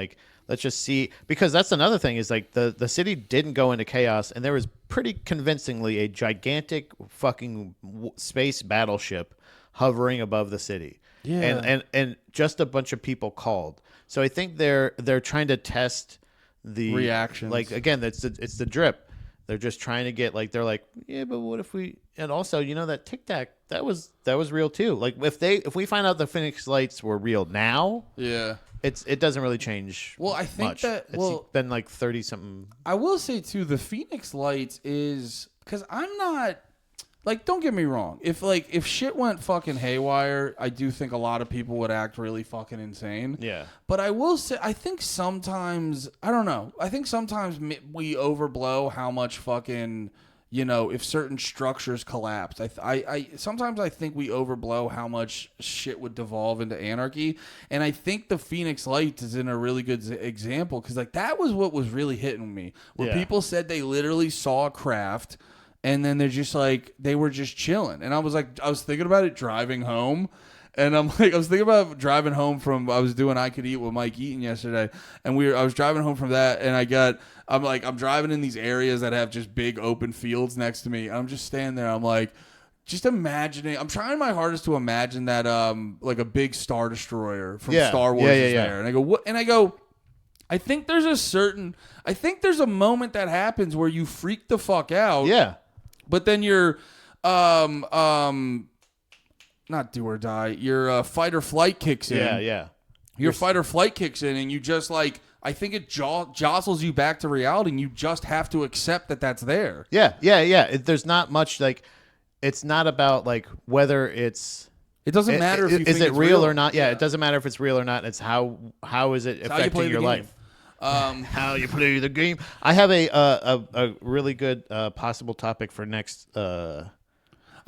let's just see, because that's another thing is the city didn't go into chaos, and there was pretty convincingly a gigantic fucking space battleship hovering above the city. Yeah. And just a bunch of people called. So I think they're trying to test the reactions. Again, it's the drip. They're just trying to get they're like, yeah, but what if we, and also, that Tic Tac, that was real too. If we find out the Phoenix Lights were real now, it doesn't really change. Well, I think much. it's been 30 something. I will say too, the Phoenix Lights is, because I'm not, don't get me wrong. If shit went fucking haywire, I do think a lot of people would act really fucking insane. Yeah. But I will say, I think sometimes, I don't know. I think sometimes we overblow how much fucking, if certain structures collapse. I sometimes I think we overblow how much shit would devolve into anarchy. And I think the Phoenix Lights is in a really good example, because that was what was really hitting me. Where people said they literally saw a craft, and then they're just they were just chilling. And I was thinking about it driving home. And I was thinking about driving home I was doing I Could Eat with Mike Eaton yesterday. And I was driving home from that. And I'm driving in these areas that have just big open fields next to me. And I'm just standing there. I'm just imagining. I'm trying my hardest to imagine that, a big Star Destroyer from Star Wars is there. And I go, what? And I go, I think there's a moment that happens where you freak the fuck out. Yeah. But then you're, not do or die. Your fight or flight kicks in. Yeah. Your fight or flight kicks in, and you just I think it jostles you back to reality, and you just have to accept that that's there. Yeah. There's not much it's not about whether it's. It doesn't matter if you think is it it's real or not. Yeah, it doesn't matter if it's real or not. It's how is it affecting your life. How you play the game. I have a really good possible topic for next.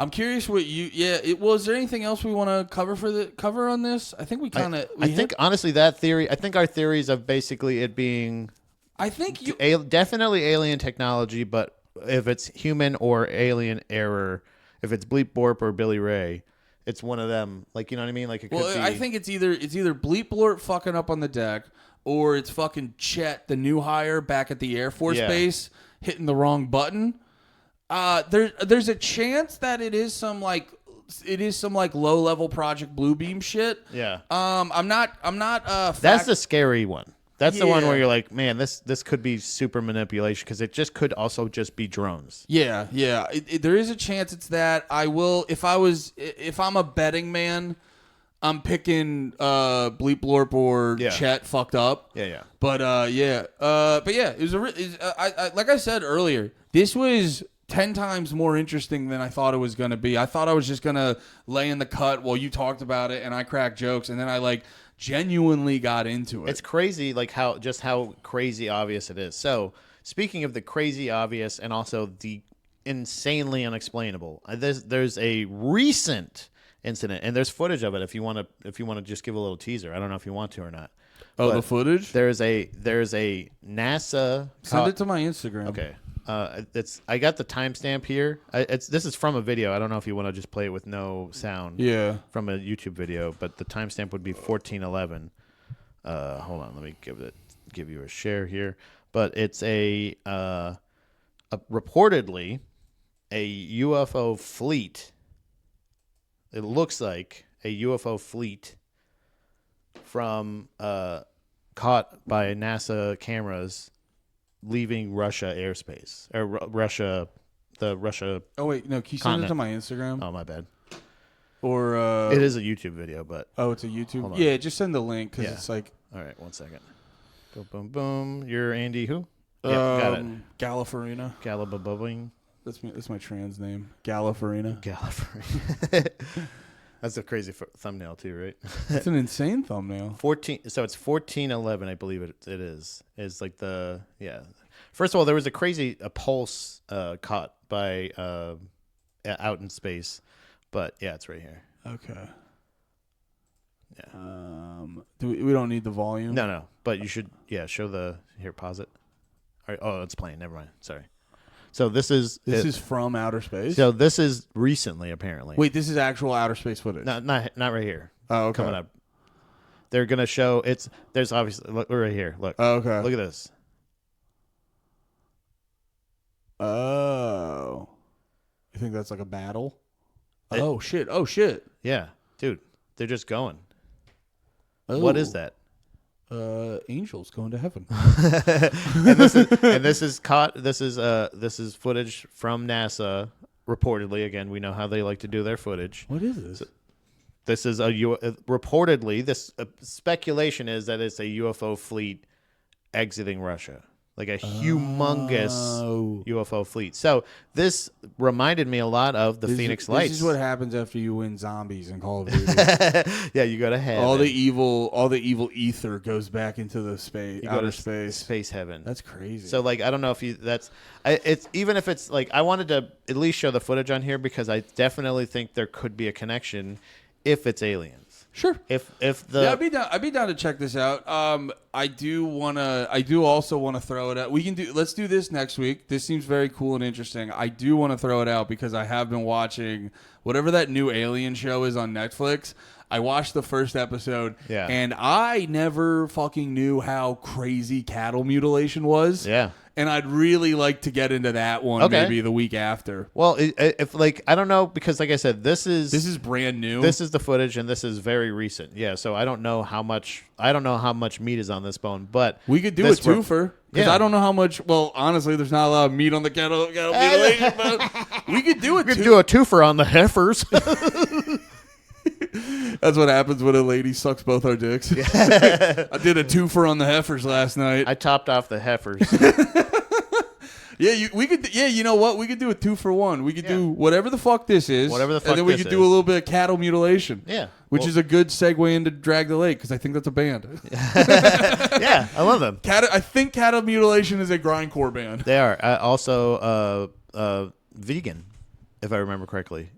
I'm curious what you. Yeah. Is there anything else we want to cover on this? I think we kind of. I think honestly that theory. I think our theories of basically it being. I think definitely alien technology, but if it's human or alien error, if it's Bleep Borp or Billy Ray, it's one of them. You know what I mean? It could be. I think it's either Bleep Blort fucking up on the deck, or it's fucking Chet, the new hire back at the Air Force Base, hitting the wrong button. There's a chance that it is some low level Project Bluebeam shit. Yeah. I'm not. That's the scary one. That's the one where you're like, man, this could be super manipulation, because it just could also just be drones. Yeah. There is a chance it's that. I will if I'm a betting man, I'm picking Bleep Blorp or Chet fucked up. Yeah. But it was like I said earlier, this was 10 times more interesting than I thought it was going to be. I thought I was just going to lay in the cut while you talked about it and I cracked jokes, and then I genuinely got into it. It's crazy how crazy obvious it is. So, speaking of the crazy obvious and also the insanely unexplainable, there's a recent incident, and there's footage of it if you want to just give a little teaser. I don't know if you want to or not. Oh, the footage? There's a NASA. Send it to my Instagram. Okay. I got the timestamp here. This is from a video. I don't know if you want to just play it with no sound. Yeah. From a YouTube video, but the timestamp would be 1411. Hold on, let me give you a share here. But it's reportedly a UFO fleet. It looks like a UFO fleet from caught by NASA cameras leaving Russia airspace or Russia, the Russia. Oh wait, no. Can you send it Continent. to my Instagram Oh, my bad. or? It is a YouTube video, but Oh, it's a YouTube. Hold on. Yeah, just send the link because Yeah. it's like all right, 1 second. Boom, boom, boom. You're Andy who? Yeah, got it. Galafarina. Galababubbling. That's my trans name. Galafarina. Gallifrey. That's a crazy thumbnail too, right? That's an insane thumbnail. 14. So it's 1411, I believe it is. Is like the First of all, there was a pulse caught by out in space, but yeah, it's right here. Okay. Yeah. We don't need the volume. No, but you should show the pause it. All right. Oh, it's playing. Never mind. Sorry. So this is from outer space. So this is recently apparently. Wait, this is actual outer space footage. Not right here. Oh, okay. Coming up. They're gonna show there's obviously look right here. Look. Oh, okay. Look at this. Oh. You think that's like a battle? Oh shit. Yeah, dude. They're just going. Oh. What is that? Angels going to heaven. and this is footage from NASA. Reportedly, again, we know how they like to do their footage. What is this? This is reportedly. This speculation is that it's a UFO fleet exiting Russia, like a humongous UFO fleet. So this reminded me a lot of the Phoenix Lights. This is what happens after you win zombies in Call of Duty. Yeah, you go to heaven. All the evil ether goes back into the space, outer space. Space heaven. That's crazy. So like I don't know if it's even if it's like I wanted to at least show the footage on here because I definitely think there could be a connection if it's aliens. Sure. If the I'd be down to check this out. I do also want to throw it out. Let's do this next week. This seems very cool and interesting. I do want to throw it out because I have been watching whatever that new alien show is on Netflix. I watched the first episode, and I never fucking knew how crazy cattle mutilation was. Yeah. And I'd really like to get into that one maybe the week after. Well, if like I don't know because like I said, this is brand new. This is the footage, and this is very recent. Yeah, so I don't know how much meat is on this bone, but we could do a twofer because I don't know how much. Well, honestly, there's not a lot of meat on the cattle mutilation, but we could do we could do a twofer on the heifers. That's what happens when a lady sucks both our dicks. I did a twofer on the heifers last night. I topped off the heifers. We could. Yeah, you know what? We could do a 2-for-1. We could do whatever the fuck this is. Whatever the fuck and then we this could do a little bit of cattle mutilation. Yeah. Which is a good segue into Drag the Lake because I think that's a band. Yeah, I love them. I think cattle mutilation is a grindcore band. They are also vegan, if I remember correctly.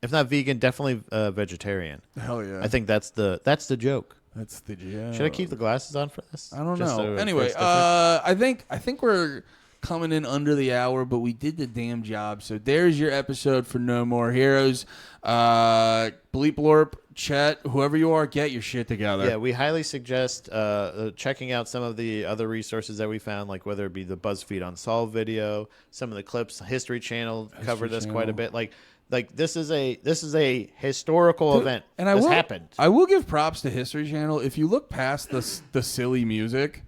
If not vegan, definitely vegetarian. Hell yeah! I think that's the joke. That's the joke. Should I keep the glasses on for this? I don't know. Anyway, I think we're coming in under the hour, but we did the damn job. So there's your episode for No More Heroes. Bleep Blorp, Chet, whoever you are, get your shit together. Yeah, we highly suggest checking out some of the other resources that we found, like whether it be the BuzzFeed Unsolved video, some of the clips. History Channel covered this quite a bit. Like this is a historical event, and happened. I will give props to History Channel. If you look past the silly music,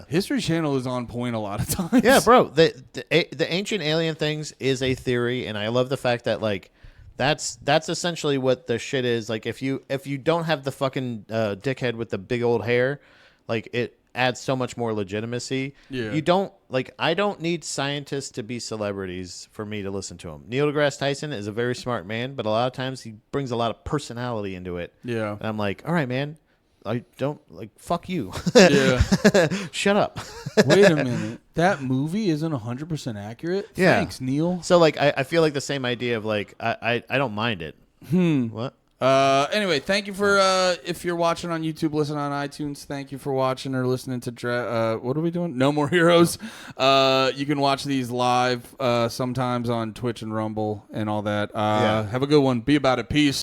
History Channel is on point a lot of times. Yeah, bro. The ancient alien things is a theory, and I love the fact that like that's essentially what the shit is. Like if you don't have the fucking dickhead with the big old hair, like it adds so much more legitimacy. Yeah. You don't I don't need scientists to be celebrities for me to listen to him. Neil deGrasse Tyson is a very smart man, but a lot of times he brings a lot of personality into it. Yeah. And I'm like, all right, man. I don't fuck you. Yeah. Shut up. Wait a minute. That movie isn't 100% accurate? Yeah. Thanks, Neil. So I feel like the same idea of I don't mind it. What? Anyway, thank you for if you're watching on YouTube, listen on iTunes. Thank you for watching or listening to what are we doing? No More Heroes. You can watch these live sometimes on Twitch and Rumble and all that. Have a good one. Be about it. Peace.